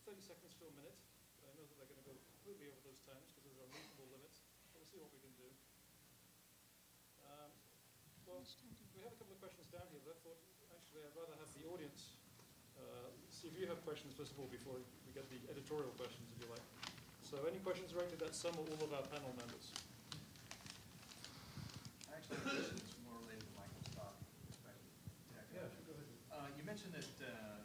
30 seconds to a minute. I know that they're going to go completely over those times because there's unreasonable limits. But we'll see what we can do. Well, we have a couple of questions down here, but I thought actually I'd rather have the audience see if you have questions first of all before we get the editorial questions, if you like. So any questions directed at some or all of our panel members? Actually, the question is more related to Michael's talk. Yeah, sure, go ahead. You mentioned that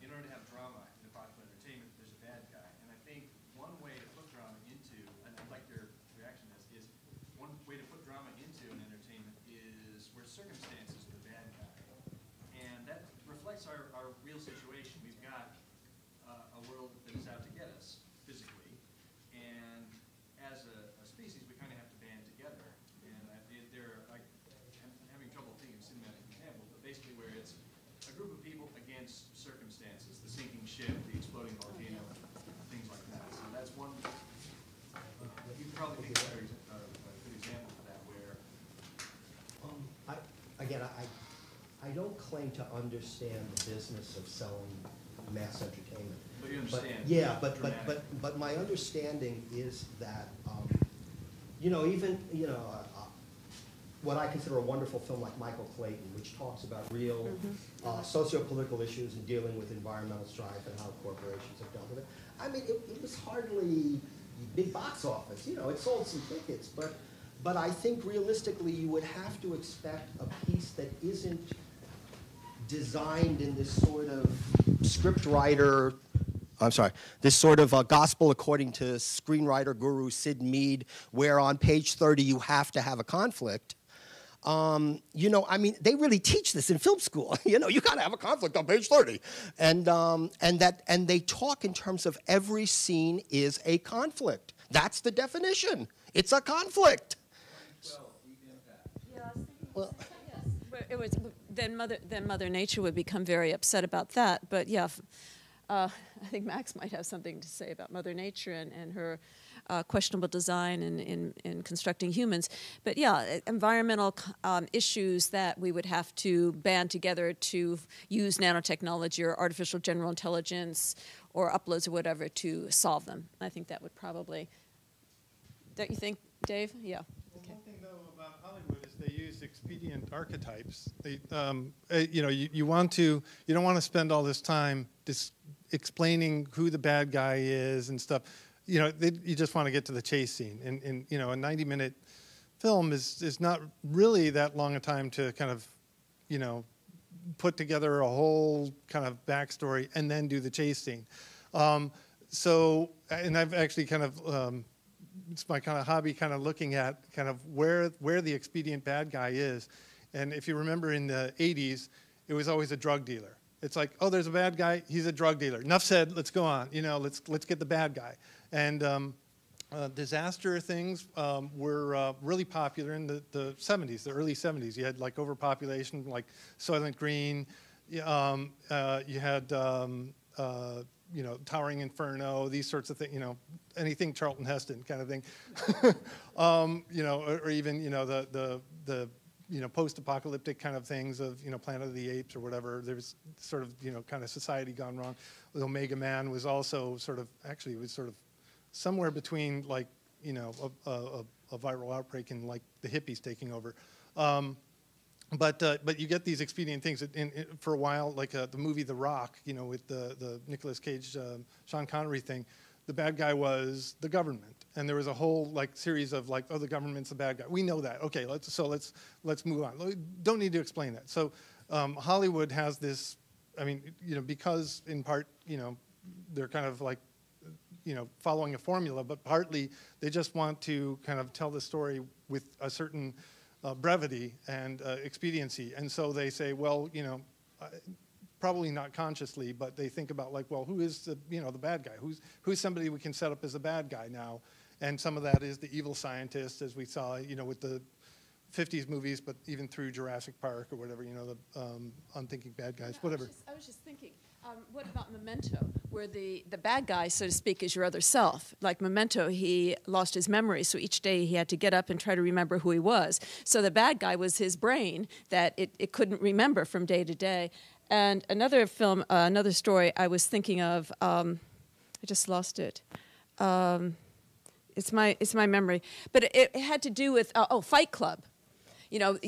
in order to have drama in popular entertainment, there's a bad guy. And I think one way to put drama into, and I'd like your reaction to this, is one way to put drama into an entertainment is where circumstances are the bad guy. And that reflects our real situation. We've got a world that is out to get us physically. And as a species, we kind of have to band together. And I'm having trouble thinking of cinematic examples, but basically where it's a group of people against circumstances, the sinking ship, the exploding volcano, things like that. So that's one, you can probably think of a good example of that where... I don't claim to understand the business of selling mass entertainment. But you understand. But my understanding is that, what I consider a wonderful film like Michael Clayton, which talks about real socio-political issues and dealing with environmental strife and how corporations have dealt with it. I mean, it was hardly big box office. It sold some tickets, but I think realistically you would have to expect a piece that isn't designed in this sort of this sort of gospel according to screenwriter guru Sid Mead, where on page 30 you have to have a conflict. They really teach this in film school. You got to have a conflict on page 30, and they talk in terms of every scene is a conflict. That's the definition. It's a conflict. Well, it was then Mother Nature would become very upset about that. But yeah, I think Max might have something to say about Mother Nature and her questionable design in constructing humans. But yeah, environmental issues that we would have to band together to use nanotechnology or artificial general intelligence or uploads or whatever to solve them. I think that would probably, don't you think, Dave? Yeah. Well, one thing, though, about Hollywood is they use expedient archetypes. They, you don't want to spend all this time explaining who the bad guy is and stuff. You just want to get to the chase scene. And a 90-minute film is not really that long a time to kind of, put together a whole kind of backstory and then do the chase scene. And I've actually kind of, it's my kind of hobby, kind of looking at kind of where the expedient bad guy is. And if you remember in the 80s, it was always a drug dealer. It's like, oh, there's a bad guy, he's a drug dealer. Enough said, let's go on. Let's get the bad guy. And disaster things were really popular in the 70s, the early 70s. You had like overpopulation, like Soylent Green. You had Towering Inferno, these sorts of things. Anything Charlton Heston kind of thing. Or even the post-apocalyptic kind of things of Planet of the Apes or whatever. There was sort of kind of society gone wrong. The Omega Man was also sort of somewhere between like a viral outbreak and like the hippies taking over. But you get these expedient things. For a while, like the movie The Rock, with the Nicolas Cage, Sean Connery thing, the bad guy was the government, and there was a whole like series of like, oh, the government's the bad guy. We know that. Okay, let's move on. We don't need to explain that. So Hollywood has this. I mean, because in part, they're kind of like, following a formula, but partly they just want to kind of tell the story with a certain brevity and expediency. And so they say, well, probably not consciously, but they think about like, well, who is the bad guy? Who's somebody we can set up as a bad guy now? And some of that is the evil scientist, as we saw, with the 50s movies, but even through Jurassic Park or whatever, the unthinking bad guys, whatever. I was just thinking, what about Memento, where the bad guy, so to speak, is your other self? Like Memento, he lost his memory, so each day he had to get up and try to remember who he was. So the bad guy was his brain that it couldn't remember from day to day. And another film, another story I was thinking of, I just lost it. It's my memory. But it had to do with, Fight Club. You know,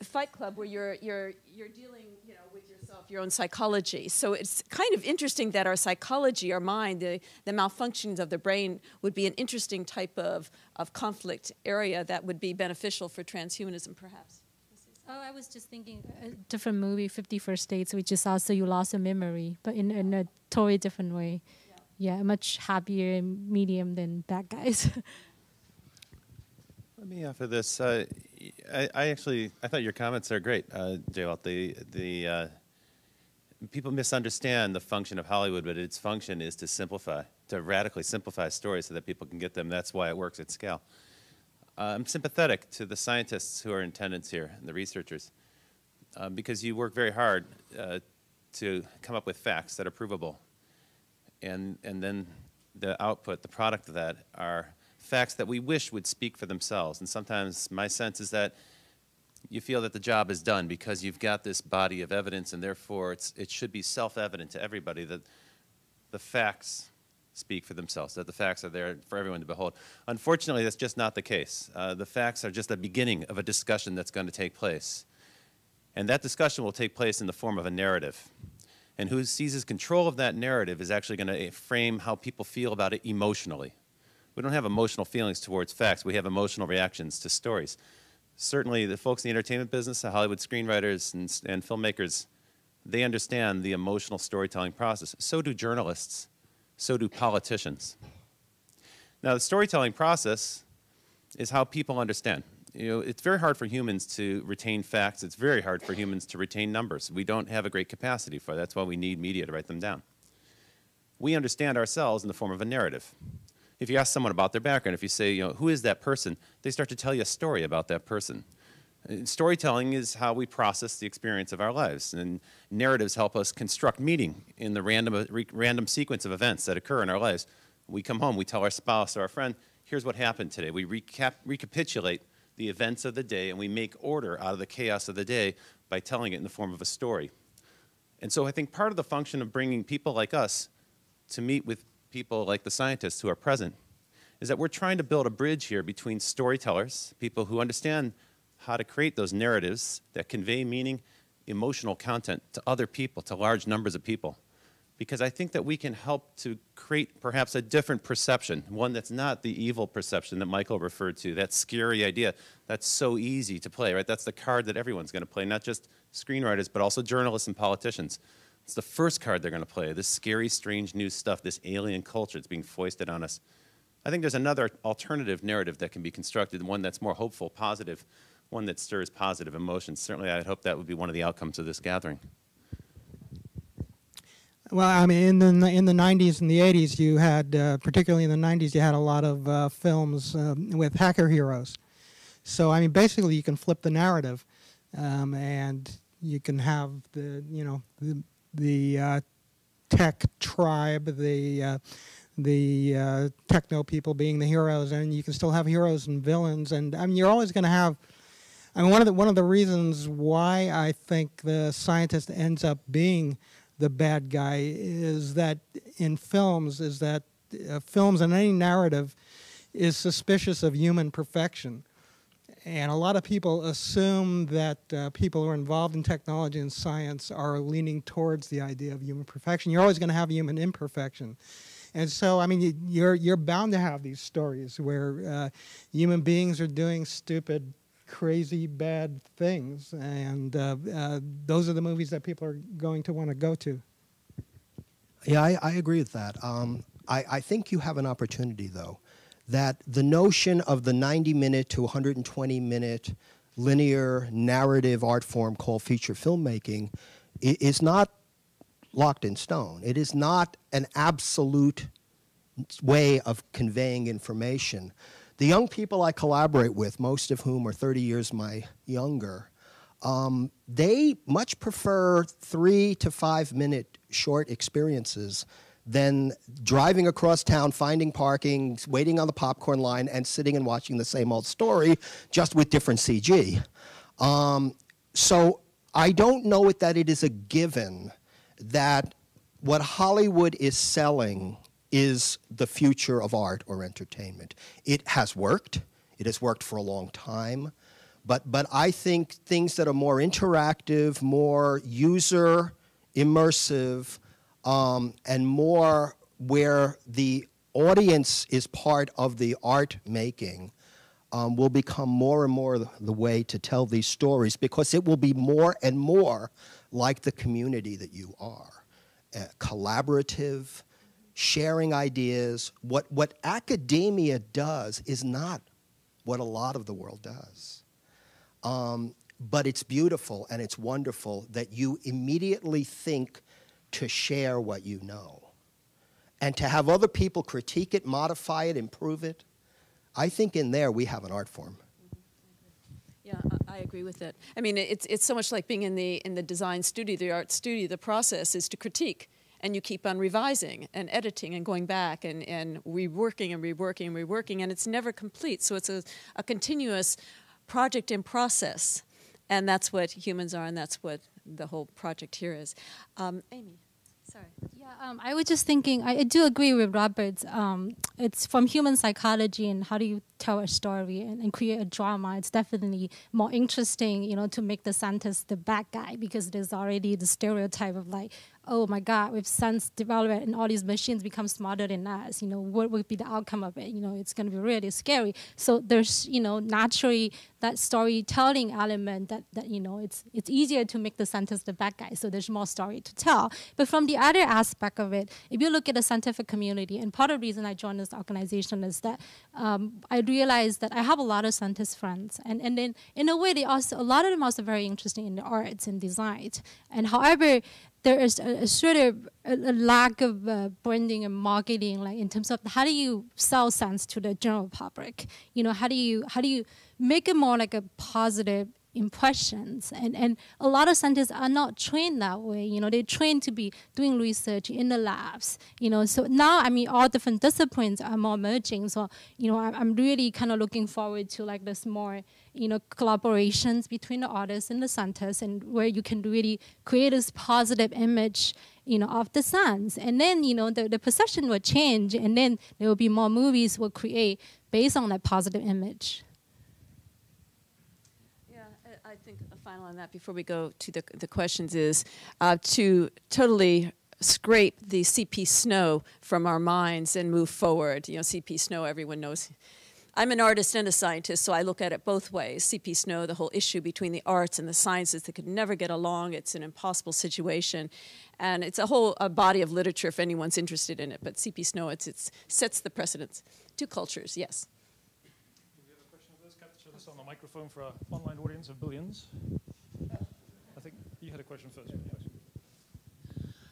Fight Club, where you're dealing, you know, with yourself, your own psychology. So it's kind of interesting that our psychology, our mind, the malfunctions of the brain would be an interesting type of conflict area that would be beneficial for transhumanism, perhaps. Oh, I was just thinking a different movie, 51st Dates, which is also you lost your memory, but in a totally different way. Yeah, much happier medium than bad guys. Let me offer this. I thought your comments are great, J-Walt. The people misunderstand the function of Hollywood, but its function is to simplify, to radically simplify stories so that people can get them. That's why it works at scale. I'm sympathetic to the scientists who are in attendance here and the researchers, because you work very hard to come up with facts that are provable. And then the output, the product of that, are facts that we wish would speak for themselves. And sometimes my sense is that you feel that the job is done because you've got this body of evidence, and therefore it should be self-evident to everybody that the facts speak for themselves, that the facts are there for everyone to behold. Unfortunately, that's just not the case. The facts are just the beginning of a discussion that's going to take place. And that discussion will take place in the form of a narrative. And who seizes control of that narrative is actually going to frame how people feel about it emotionally. We don't have emotional feelings towards facts. We have emotional reactions to stories. Certainly, the folks in the entertainment business, the Hollywood screenwriters and filmmakers, they understand the emotional storytelling process. So do journalists. So do politicians. Now, the storytelling process is how people understand. You know, it's very hard for humans to retain facts. It's very hard for humans to retain numbers. We don't have a great capacity for that. That's why we need media to write them down. We understand ourselves in the form of a narrative. If you ask someone about their background, if you say, you know, who is that person, they start to tell you a story about that person. Storytelling is how we process the experience of our lives, and narratives help us construct meaning in the random sequence of events that occur in our lives. We come home, we tell our spouse or our friend, here's what happened today. We recapitulate the events of the day, and we make order out of the chaos of the day by telling it in the form of a story. And so I think part of the function of bringing people like us to meet with people like the scientists who are present is that we're trying to build a bridge here between storytellers, people who understand how to create those narratives that convey meaning, emotional content to other people, to large numbers of people. Because I think that we can help to create perhaps a different perception, one that's not the evil perception that Michael referred to, that scary idea that's so easy to play, right? That's the card that everyone's going to play, not just screenwriters, but also journalists and politicians. It's the first card they're going to play, this scary, strange new stuff, this alien culture that's being foisted on us. I think there's another alternative narrative that can be constructed, one that's more hopeful, positive, one that stirs positive emotions. Certainly, I'd hope that would be one of the outcomes of this gathering. Well, I mean, in the 90s and the 80s, you had, particularly in the 90s, you had a lot of films with hacker heroes. So, I mean, basically, you can flip the narrative, and you can have the tech tribe, the techno people being the heroes, and you can still have heroes and villains, and I mean, you're always going to have. I mean, one of the reasons why I think the scientist ends up being the bad guy is that in films films and any narrative is suspicious of human perfection. And a lot of people assume that people who are involved in technology and science are leaning towards the idea of human perfection. You're always going to have human imperfection. And so, I mean, you're bound to have these stories where human beings are doing stupid, crazy, bad things. And those are the movies that people are going to want to go to. Yeah, I agree with that. I think you have an opportunity, though, that the notion of the 90-minute to 120-minute linear narrative art form called feature filmmaking is not locked in stone. It is not an absolute way of conveying information. The young people I collaborate with, most of whom are 30 years my younger, they much prefer 3 to 5 minute short experiences than driving across town, finding parking, waiting on the popcorn line, and sitting and watching the same old story, just with different CG. So I don't know that it is a given that what Hollywood is selling is the future of art or entertainment. It has worked. It has worked for a long time. But I think things that are more interactive, more user immersive, and more where the audience is part of the art making will become more and more the way to tell these stories, because it will be more and more like the community that you are. Collaborative, sharing ideas. What academia does is not what a lot of the world does. But it's beautiful and it's wonderful that you immediately think to share what you know. And to have other people critique it, modify it, improve it. I think in there we have an art form. Yeah, I agree with it. I mean, it's so much like being in the design studio, the art studio. The process is to critique, and you keep on revising and editing and going back and reworking and reworking and reworking, and it's never complete. So it's a continuous project in process, and that's what humans are, and that's what the whole project here is. Amy, sorry. Yeah, I was just thinking, I do agree with Robert. It's from human psychology and how do you tell a story and create a drama. It's definitely more interesting, to make the scientist the bad guy, because there's already the stereotype of like, oh my God, with science development and all these machines become smarter than us, what would be the outcome of it? It's going to be really scary. So there's, naturally that storytelling element that it's easier to make the scientist the bad guy. So there's more story to tell. But from the other aspect of it, if you look at the scientific community, and part of the reason I joined this organization is that I realized that I have a lot of scientist friends. And then in a way, a lot of them are also very interested in the arts and design. And however, there is a sort of a lack of branding and marketing, like in terms of how do you sell science to the general public? How do you make it more like a positive impressions? And a lot of scientists are not trained that way. They're trained to be doing research in the labs. So now, all different disciplines are more merging. So, I'm really kind of looking forward to like this more, collaborations between the artists and the scientists, and where you can really create this positive image, of the science. And then, the perception will change, and then there will be more movies will create based on that positive image. I think a final on that before we go to the questions is to totally scrape the C.P. Snow from our minds and move forward. C.P. Snow, everyone knows. I'm an artist and a scientist, so I look at it both ways. C.P. Snow, the whole issue between the arts and the sciences that could never get along. It's an impossible situation. And it's a whole body of literature if anyone's interested in it. But C.P. Snow, it sets the precedence. Two cultures, yes. This on the microphone for our online audience of billions. I think you had a question first.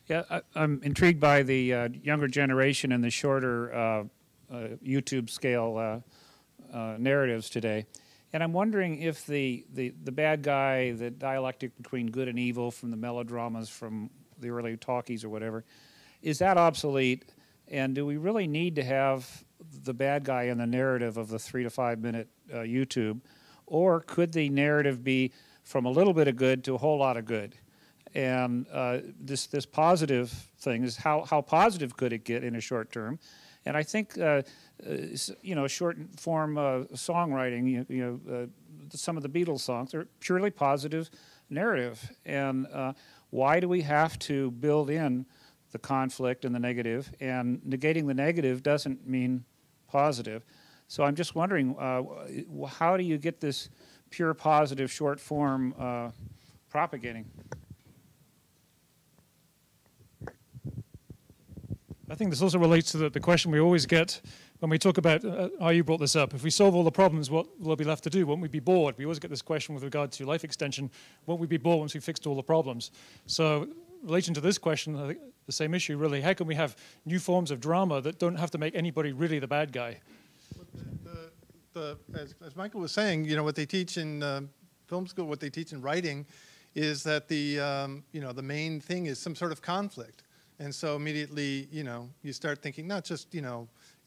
Yeah, I'm intrigued by the younger generation and the shorter YouTube scale narratives today. And I'm wondering if the bad guy, the dialectic between good and evil from the melodramas from the early talkies or whatever, is that obsolete? And do we really need to have the bad guy in the narrative of the 3 to 5 minute YouTube? Or could the narrative be from a little bit of good to a whole lot of good? And this positive thing is how positive could it get in a short term? And I think short form songwriting, some of the Beatles songs are purely positive narrative. And why do we have to build in the conflict and the negative? And negating the negative doesn't mean positive. So I'm just wondering, how do you get this pure positive short form propagating? I think this also relates to the question we always get when we talk about, you brought this up, if we solve all the problems, what will be left to do? Won't we be bored? We always get this question with regard to life extension, won't we be bored once we've fixed all the problems? So in relation to this question, I think the same issue really, how can we have new forms of drama that don't have to make anybody really the bad guy? As Michael was saying, what they teach in film school, what they teach in writing, is that the main thing is some sort of conflict. And so immediately, you start thinking not just,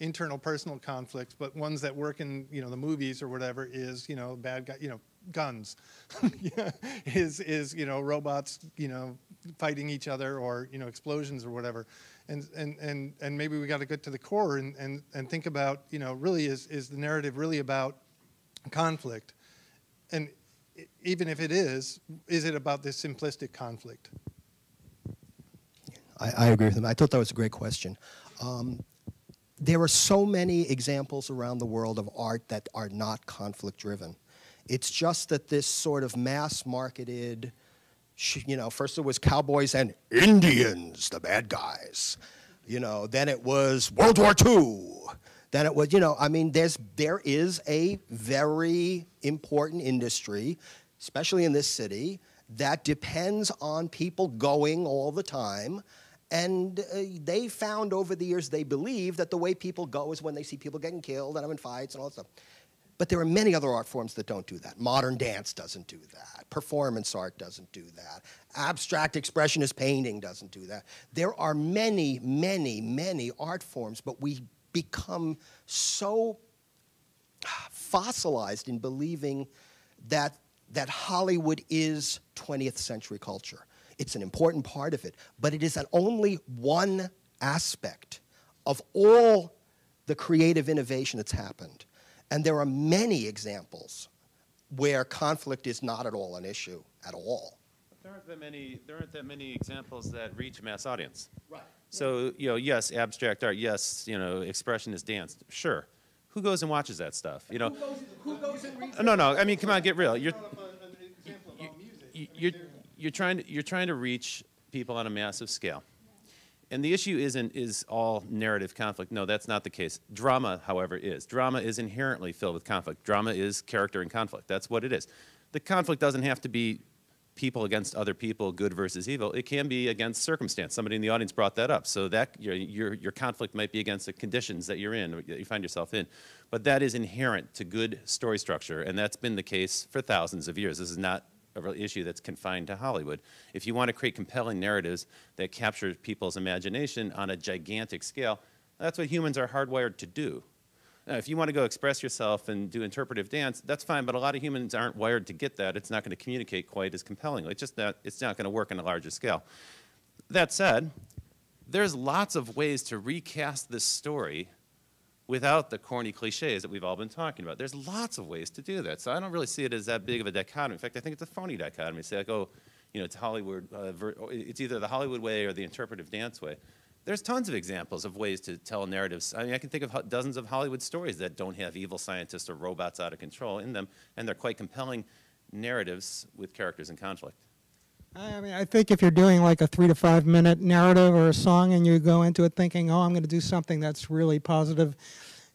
internal personal conflicts, but ones that work in, the movies or whatever is, bad guy, guns. Yeah, is you know, robots, you know, fighting each other, or you know, explosions or whatever, and maybe we got to get to the core and think about, you know, really is the narrative really about conflict, and even if it is it about this simplistic conflict? I agree with him. I thought that was a great question. There are so many examples around the world of art that are not conflict-driven. It's just that this sort of mass-marketed, you know, first it was cowboys and Indians, the bad guys. You know, then it was World War II. Then it was, you know, I mean, there is a very important industry, especially in this city, that depends on people going all the time. And they found over the years, they believe that the way people go is when they see people getting killed and having fights and all that stuff. But there are many other art forms that don't do that. Modern dance doesn't do that. Performance art doesn't do that. Abstract expressionist painting doesn't do that. There are many, many, many art forms, but we become so fossilized in believing that Hollywood is 20th century culture. It's an important part of it, but it is only one aspect of all the creative innovation that's happened. And there are many examples where conflict is not at all an issue at all. There aren't that many examples that reach mass audience. Right. So, you know, yes, abstract art, yes, you know, expressionist dance, sure. Who goes and watches that stuff? You know, Who goes and reads no, I mean, come on, get real. You're trying to reach people on a massive scale. And the issue is all narrative conflict. No, that's not the case. Drama, however, is. Drama is inherently filled with conflict. Drama is character and conflict. That's what it is. The conflict doesn't have to be people against other people, good versus evil. It can be against circumstance. Somebody in the audience brought that up. So that your conflict might be against the conditions that you're in, that you find yourself in. But that is inherent to good story structure, and that's been the case for thousands of years. This is not a real issue that's confined to Hollywood. If you want to create compelling narratives that capture people's imagination on a gigantic scale, that's what humans are hardwired to do. Now, if you want to go express yourself and do interpretive dance, that's fine, but a lot of humans aren't wired to get that. It's not going to communicate quite as compellingly. It's not going to work on a larger scale. That said, there's lots of ways to recast this story without the corny cliches that we've all been talking about. There's lots of ways to do that. So I don't really see it as that big of a dichotomy. In fact, I think it's a phony dichotomy. Say, like, oh, you know, it's Hollywood, it's either the Hollywood way or the interpretive dance way. There's tons of examples of ways to tell narratives. I mean, I can think of dozens of Hollywood stories that don't have evil scientists or robots out of control in them, and they're quite compelling narratives with characters in conflict. I mean, I think if you're doing like a 3 to 5 minute narrative or a song and you go into it thinking, oh, I'm going to do something that's really positive,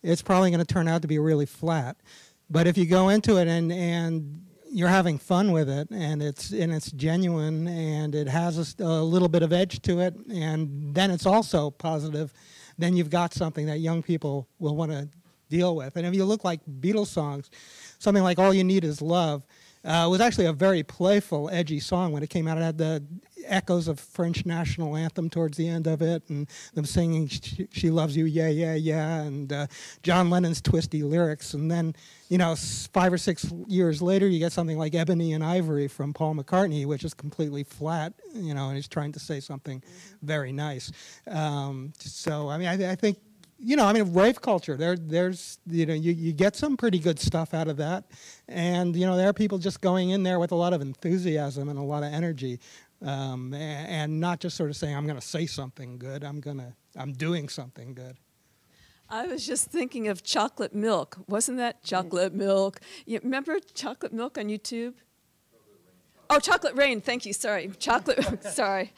it's probably going to turn out to be really flat. But if you go into it and you're having fun with it, and it's genuine, and it has a little bit of edge to it, and then it's also positive, then you've got something that young people will want to deal with. And if you look like Beatles songs, something like All You Need Is Love, was actually a very playful, edgy song when it came out. It had the echoes of French national anthem towards the end of it, and them singing "She Loves You, Yeah, Yeah, Yeah," and John Lennon's twisty lyrics. And then, you know, 5 or 6 years later, you get something like "Ebony and Ivory" from Paul McCartney, which is completely flat, you know, and he's trying to say something very nice. So, I mean, I think, you know, I mean, rave culture, there's, you know, you get some pretty good stuff out of that. And, you know, there are people just going in there with a lot of enthusiasm and a lot of energy, and not just sort of saying, I'm going to say something good, I'm doing something good. I was just thinking of chocolate milk. Wasn't that chocolate milk? You remember chocolate milk on YouTube? Oh, Chocolate Rain, thank you, sorry. Chocolate, sorry.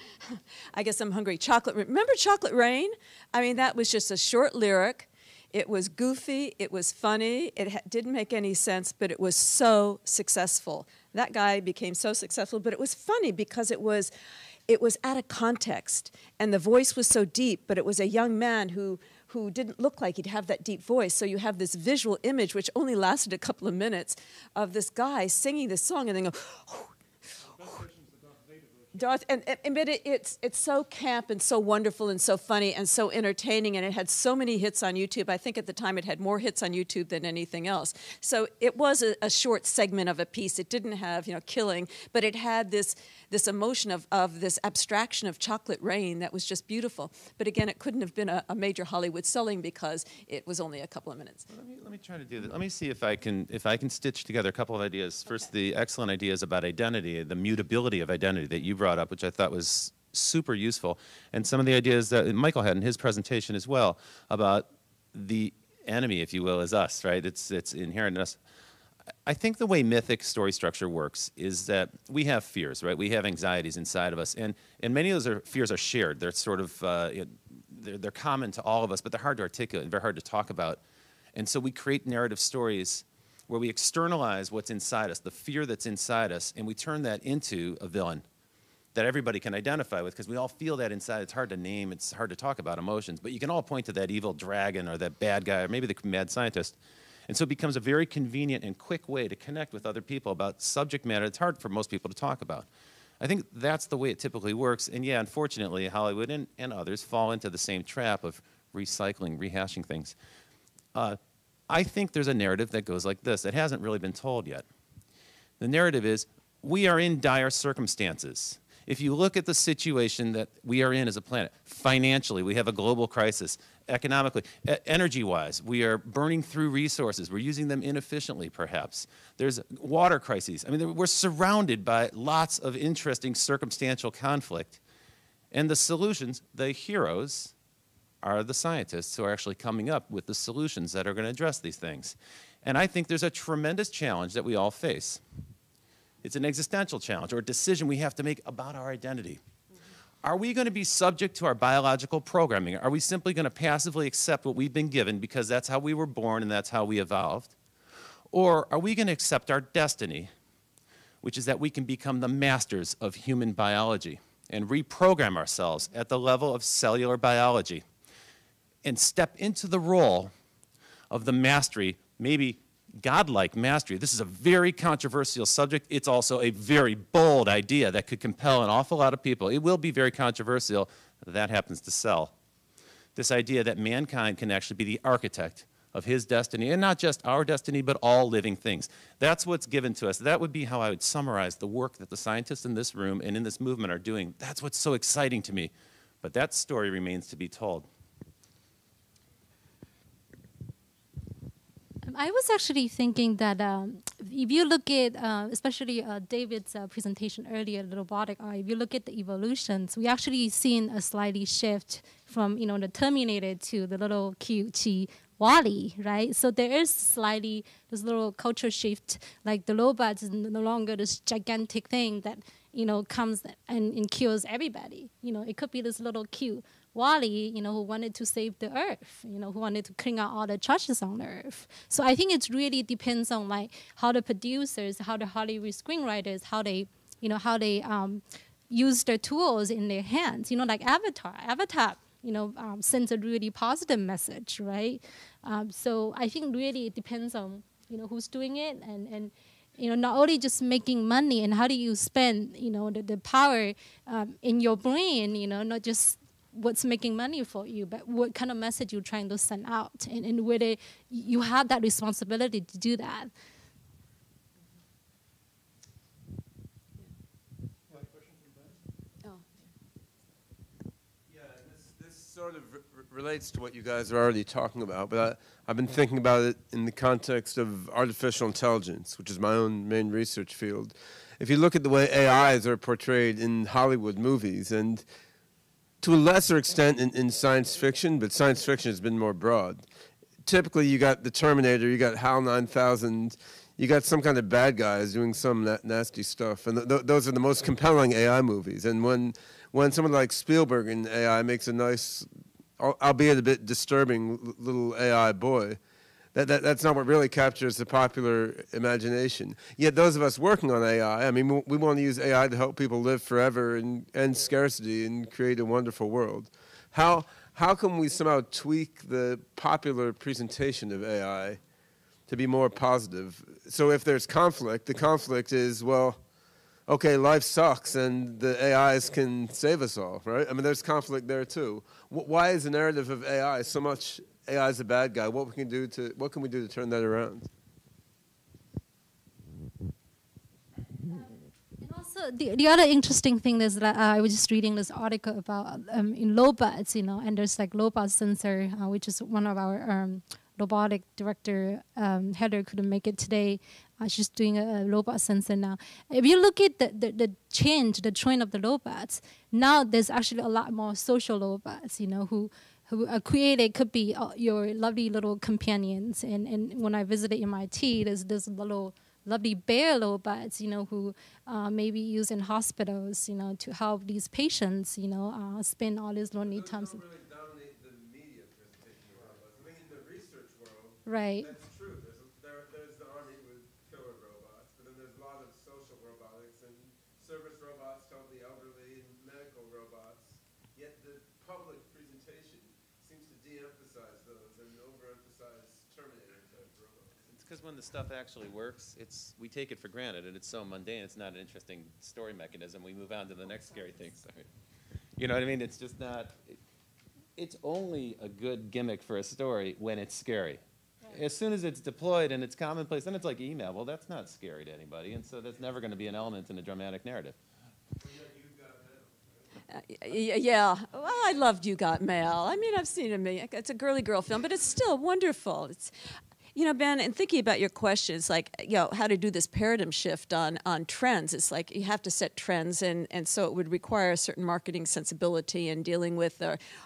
I guess I'm hungry. Chocolate Rain. Remember Chocolate Rain? I mean, that was just a short lyric. It was goofy, it was funny, it didn't make any sense, but it was so successful. That guy became so successful, but it was funny because it was out of context, and the voice was so deep, but it was a young man who didn't look like he'd have that deep voice. So you have this visual image, which only lasted a couple of minutes, of this guy singing this song and then go, Darth, but it's so camp and so wonderful and so funny and so entertaining, and it had so many hits on YouTube. I think at the time it had more hits on YouTube than anything else. So it was a short segment of a piece. It didn't have, killing, but it had this emotion of this abstraction of chocolate rain that was just beautiful. But again, it couldn't have been a major Hollywood selling because it was only a couple of minutes. Let me try to do that. Let me see if I can stitch together a couple of ideas. First, the excellent ideas about identity, the mutability of identity that you brought up, which I thought was super useful, and some of the ideas that Michael had in his presentation as well about the enemy, if you will, is us, right? It's inherent in us. I think the way mythic story structure works is that we have fears, right? We have anxieties inside of us, and many of those fears are shared. They're sort of they're common to all of us, but they're hard to articulate and very hard to talk about. And so we create narrative stories where we externalize what's inside us, the fear that's inside us, and we turn that into a villain that everybody can identify with, because we all feel that inside. It's hard to name, it's hard to talk about emotions, but you can all point to that evil dragon or that bad guy or maybe the mad scientist. And so it becomes a very convenient and quick way to connect with other people about subject matter it's hard for most people to talk about. I think that's the way it typically works, and yeah, unfortunately, Hollywood and others fall into the same trap of recycling, rehashing things. I think there's a narrative that goes like this that hasn't really been told yet. The narrative is, we are in dire circumstances. If you look at the situation that we are in as a planet, financially, we have a global crisis. Economically, energy-wise, we are burning through resources. We're using them inefficiently, perhaps. There's water crises. I mean, we're surrounded by lots of interesting circumstantial conflict. And the solutions, the heroes, are the scientists who are actually coming up with the solutions that are going to address these things. And I think there's a tremendous challenge that we all face. It's an existential challenge or a decision we have to make about our identity. Are we going to be subject to our biological programming? Are we simply going to passively accept what we've been given because that's how we were born and that's how we evolved? Or are we going to accept our destiny, which is that we can become the masters of human biology and reprogram ourselves at the level of cellular biology and step into the role of the mastery, maybe godlike mastery? This is a very controversial subject. It's also a very bold idea that could compel an awful lot of people. It will be very controversial. That happens to sell. This idea that mankind can actually be the architect of his destiny, and not just our destiny, but all living things. That's what's given to us. That would be how I would summarize the work that the scientists in this room and in this movement are doing. That's what's so exciting to me. But that story remains to be told. I was actually thinking that if you look at, especially David's presentation earlier, the robotic eye, if you look at the evolutions, we actually seen a slightly shift from, the Terminator to the little cute Wall-E, right? So there is slightly this little culture shift, like the robots is no longer this gigantic thing that, comes and kills everybody. It could be this little cute Wall-E, who wanted to save the earth, who wanted to clean out all the trashes on the earth. So I think it really depends on how the producers, how the Hollywood screenwriters, how they use their tools in their hands. Like Avatar. Avatar, sends a really positive message, right? So I think really it depends on who's doing it and not only just making money and how do you spend the power in your brain, not just what's making money for you, but what kind of message you're trying to send out, and whether you have that responsibility to do that. Yeah, this sort of relates to what you guys are already talking about, but I've been thinking about it in the context of artificial intelligence, which is my own main research field. If you look at the way AIs are portrayed in Hollywood movies, and to a lesser extent in science fiction, but science fiction has been more broad. Typically, you got the Terminator, you got HAL 9000, you got some kind of bad guys doing some nasty stuff, and those are the most compelling AI movies. And when someone like Spielberg in AI makes a nice, albeit a bit disturbing, little AI boy, that's not what really captures the popular imagination. Yet those of us working on AI, we want to use AI to help people live forever and end scarcity and create a wonderful world. How can we somehow tweak the popular presentation of AI to be more positive? So if there's conflict, the conflict is, well, okay, life sucks and the AIs can save us all, right? I mean, there's conflict there too. Why is the narrative of AI so much AI is a bad guy? What can we do to turn that around? And also, the other interesting thing is that I was just reading this article about in robots, and there's like robot sensor, which is one of our robotic director, Heather couldn't make it today. She's doing a robot sensor now. If you look at the trend of the robots, now there's actually a lot more social robots, who are created, could be your lovely little companions. And when I visited MIT, there's little lovely bear robots, who may be used in hospitals, to help these patients, spend all these lonely times. Those don't really dominate the media presentation of robots. I mean, in the research world, right. That's true. There's the army with killer robots, but then there's a lot of social robotics and service robots to help the elderly and medical robots. Yet the public presentation seems to de-emphasize those and overemphasize Terminator-type robots. It's because when the stuff actually works, we take it for granted, and it's so mundane. It's not an interesting story mechanism. We move on to the next scary thing. Sorry. You know what I mean? It's just not. It's only a good gimmick for a story when it's scary. Right. As soon as it's deployed and it's commonplace, then it's like email. Well, that's not scary to anybody, and so that's never going to be an element in a dramatic narrative. Yeah, well, I loved You Got Mail. I mean, I've seen it. It's a girly girl film, but it's still wonderful. It's, Ben, and thinking about your questions, like, how to do this paradigm shift on trends. It's like you have to set trends, and so it would require a certain marketing sensibility and dealing with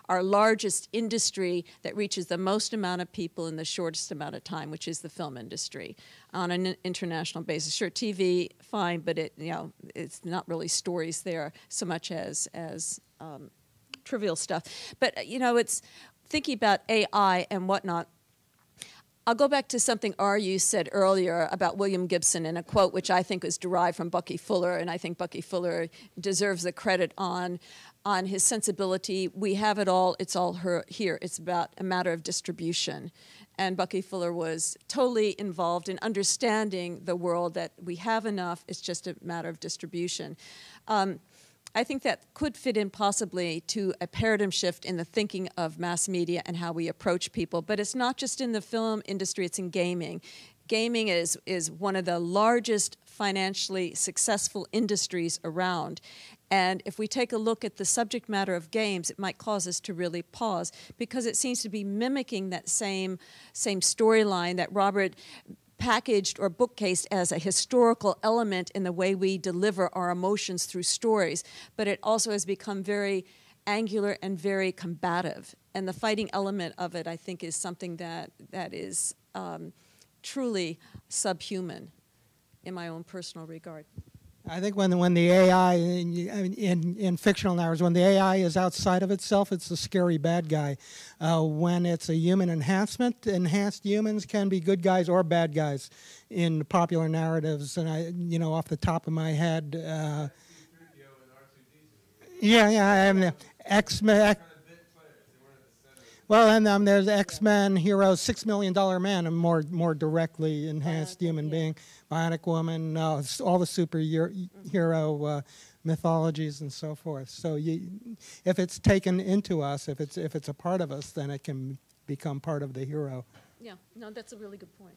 our largest industry that reaches the most amount of people in the shortest amount of time, which is the film industry on an international basis. Sure, TV, fine, but it's not really stories there so much as trivial stuff. But, it's thinking about AI and whatnot. I'll go back to something R.U. said earlier about William Gibson in a quote which I think was derived from Bucky Fuller, and I think Bucky Fuller deserves the credit on his sensibility. We have it all. It's all here. It's about a matter of distribution. And Bucky Fuller was totally involved in understanding the world, that we have enough. It's just a matter of distribution. I think that could fit in possibly to a paradigm shift in the thinking of mass media and how we approach people. But it's not just in the film industry, it's in gaming. Gaming is one of the largest financially successful industries around. And if we take a look at the subject matter of games, it might cause us to really pause, because it seems to be mimicking that same storyline that Robert packaged or bookcased as a historical element in the way we deliver our emotions through stories, but it also has become very angular and very combative. And the fighting element of it, I think, is something that is truly subhuman in my own personal regard. I think when the AI, in fictional narratives, when the AI is outside of itself, it's the scary bad guy. When it's a human enhancement, enhanced humans can be good guys or bad guys in popular narratives. And off the top of my head, X-Men. Well, and there's X-Men heroes, $6 Million Man, a more directly enhanced human being. Bionic Woman, all the superhero mythologies and so forth. So if it's taken into us, if it's a part of us, then it can become part of the hero. Yeah, no, that's a really good point.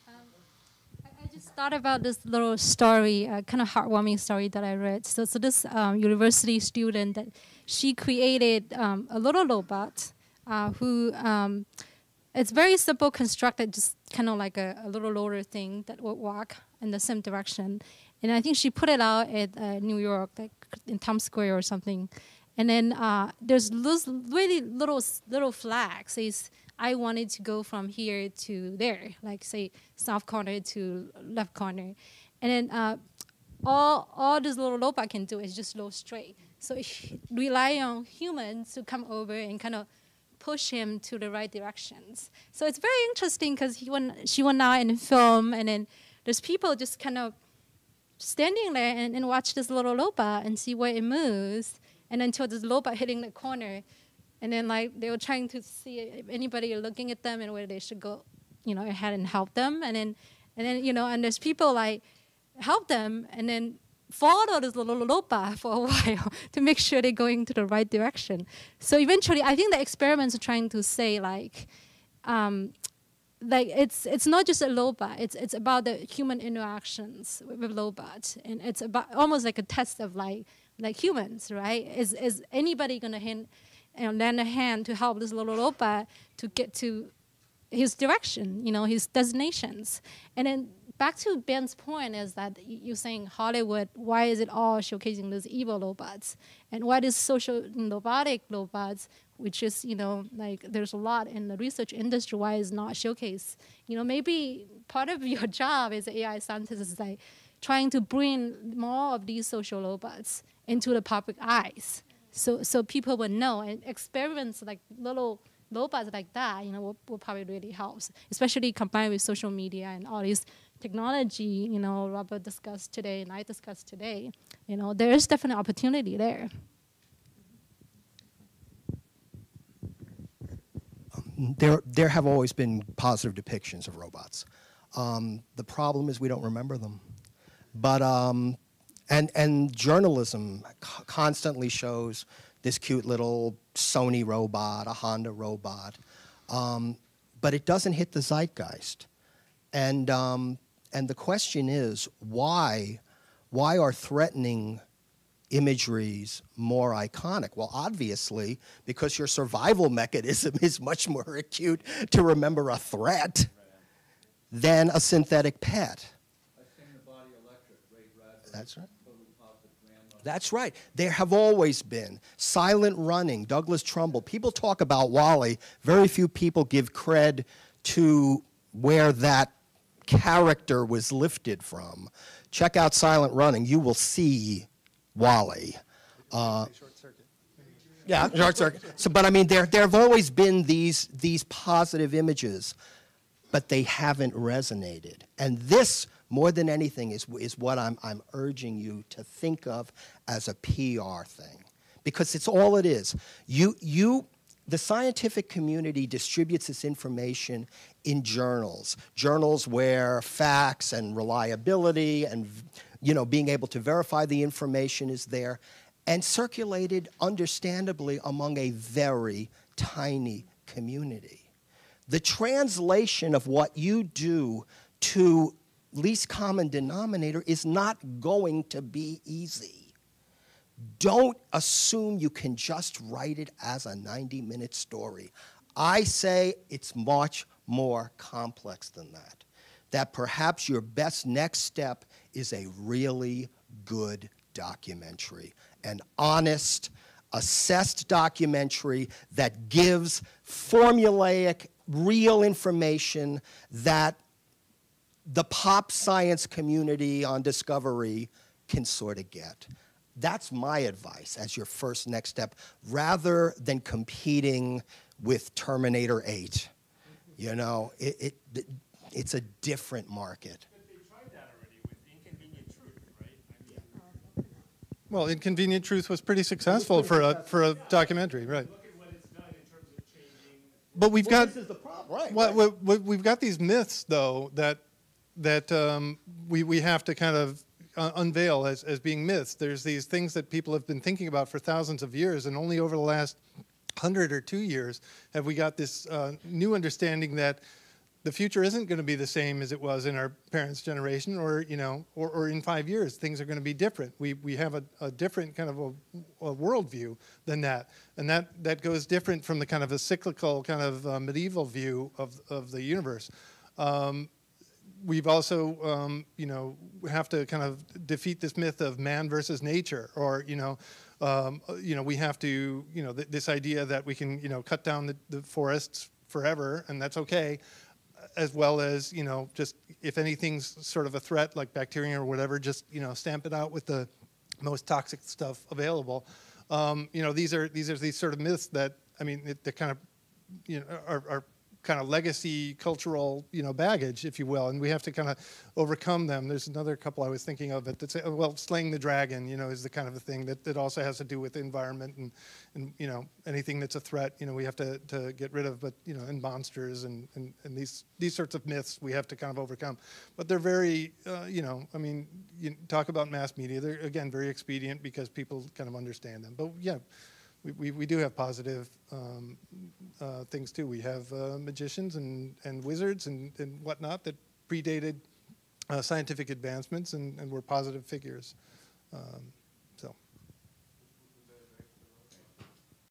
I just thought about this little story, kind of heartwarming story that I read. So this university student, that she created a little robot who. It's very simple constructed, just kind of like a little roller thing that would walk in the same direction. And I think she put it out at New York, like in Times Square or something. And then there's those really little flags. Says, I wanted to go from here to there, like say south corner to left corner. And then all this little robot can do is just go straight. So it rely on humans to come over and kind of push him to the right directions. So it's very interesting, because she went out and film, and then there's people just kind of standing there and watch this little robot and see where it moves, and until this robot hitting the corner, and then like they were trying to see if anybody looking at them and where they should go, ahead and help them, and then and there's people like help them and then follow this little robot for a while to make sure they're going to the right direction. So eventually, I think the experiments are trying to say like it's not just a robot. It's about the human interactions with robots, and it's about almost like a test of like humans, right? Is anybody gonna lend a hand to help this little robot to get to his direction, his destinations? And then back to Ben's point is that you're saying Hollywood, why is it all showcasing those evil robots? And why is social robotic robots, which is, like there's a lot in the research industry, why is not showcased? Maybe part of your job as an AI scientist is like trying to bring more of these social robots into the public eyes. So people would know, and experiments like little robots like that, will probably really help, especially combined with social media and all these technology, Robert discussed today and I discussed today. There is definitely opportunity there. There have always been positive depictions of robots. The problem is we don't remember them. But and journalism constantly shows this cute little Sony robot, a Honda robot, but it doesn't hit the zeitgeist. And the question is, why are threatening imageries more iconic? Well, obviously, because your survival mechanism is much more acute to remember a threat than a synthetic pet. That's right. That's right. There have always been. Silent Running, Douglas Trumbull. People talk about WALL-E. Very few people give cred to where that character was lifted from. Check out Silent Running. You will see WALL-E. Short circuit. Yeah, short circuit. So, but I mean, there have always been these positive images, but they haven't resonated. And this, more than anything, is what I'm urging you to think of as a PR thing, because it's all it is. The scientific community distributes this information in journals where facts and reliability and being able to verify the information is there, and circulated understandably among a very tiny community. The translation of what you do to least common denominator is not going to be easy. Don't assume you can just write it as a 90-minute story. I say it's much more complex than that. That perhaps your best next step is a really good documentary, an honest, assessed documentary that gives formulaic, real information that the pop science community on Discovery can sort of get. That's my advice as your first next step, rather than competing with Terminator 8. It's a different market. But they tried that already with Inconvenient Truth, right? Well, Inconvenient Truth was pretty successful for a documentary, right? Look at what it's done in terms of changing. But we've got this is the problem, right? we've got these myths though that we have to kind of unveil as being myths. There's these things that people have been thinking about for thousands of years, and only over the last 100 or 2 years have we got this new understanding that the future isn't going to be the same as it was in our parents' generation, or in 5 years things are going to be different. We have a different kind of a worldview than that, and that goes different from the kind of a cyclical kind of medieval view of the universe. We've also, have to kind of defeat this myth of man versus nature, or, we have to, this idea that we can, cut down the forests forever, and that's okay, as well as, just if anything's sort of a threat, like bacteria or whatever, just, stamp it out with the most toxic stuff available. These are these sort of myths that, I mean, they're kind of, are kind of legacy cultural, baggage, if you will, and we have to kind of overcome them. There's another couple I was thinking of that say, well, slaying the dragon, is the kind of a thing that also has to do with the environment and anything that's a threat, we have to get rid of, but, and monsters and these sorts of myths we have to kind of overcome. But they're very, you talk about mass media, they're, again, very expedient because people kind of understand them. But yeah, we do have positive things too. We have magicians and wizards and whatnot that predated scientific advancements and were positive figures.